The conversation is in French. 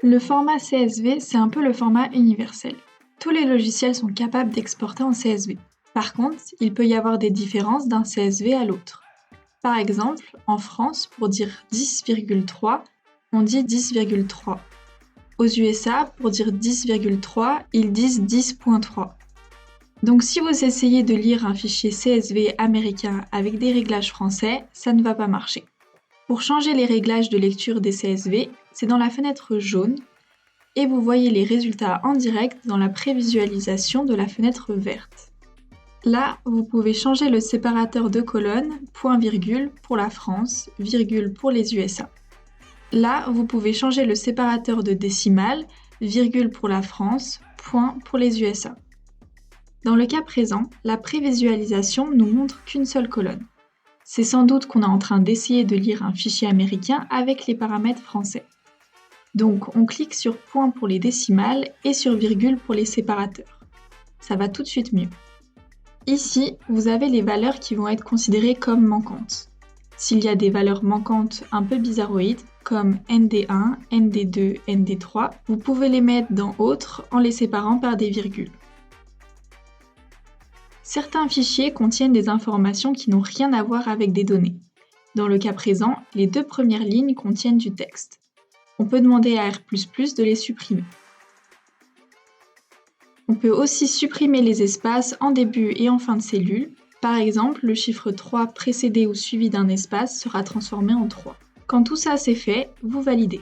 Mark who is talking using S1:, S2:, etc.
S1: Le format CSV, c'est un peu le format universel. Tous les logiciels sont capables d'exporter en CSV. Par contre, il peut y avoir des différences d'un CSV à l'autre. Par exemple, en France, pour dire 10,3, on dit 10,3. Aux USA, pour dire 10,3, ils disent 10,3. Donc si vous essayez de lire un fichier CSV américain avec des réglages français, ça ne va pas marcher. Pour changer les réglages de lecture des CSV, c'est dans la fenêtre jaune et vous voyez les résultats en direct dans la prévisualisation de la fenêtre verte. Là, vous pouvez changer le séparateur de colonnes, point-virgule pour la France, virgule pour les USA. Là, vous pouvez changer le séparateur de décimales, virgule pour la France, point pour les USA. Dans le cas présent, la prévisualisation nous montre qu'une seule colonne. C'est sans doute qu'on est en train d'essayer de lire un fichier américain avec les paramètres français. Donc, on clique sur point pour les décimales et sur virgule pour les séparateurs. Ça va tout de suite mieux. Ici, vous avez les valeurs qui vont être considérées comme manquantes. S'il y a des valeurs manquantes un peu bizarroïdes, comme ND1, ND2, ND3, vous pouvez les mettre dans Autres en les séparant par des virgules. Certains fichiers contiennent des informations qui n'ont rien à voir avec des données. Dans le cas présent, les 2 premières lignes contiennent du texte. On peut demander à R++ de les supprimer. On peut aussi supprimer les espaces en début et en fin de cellule. Par exemple, le chiffre 3 précédé ou suivi d'un espace sera transformé en 3. Quand tout ça c'est fait, vous validez.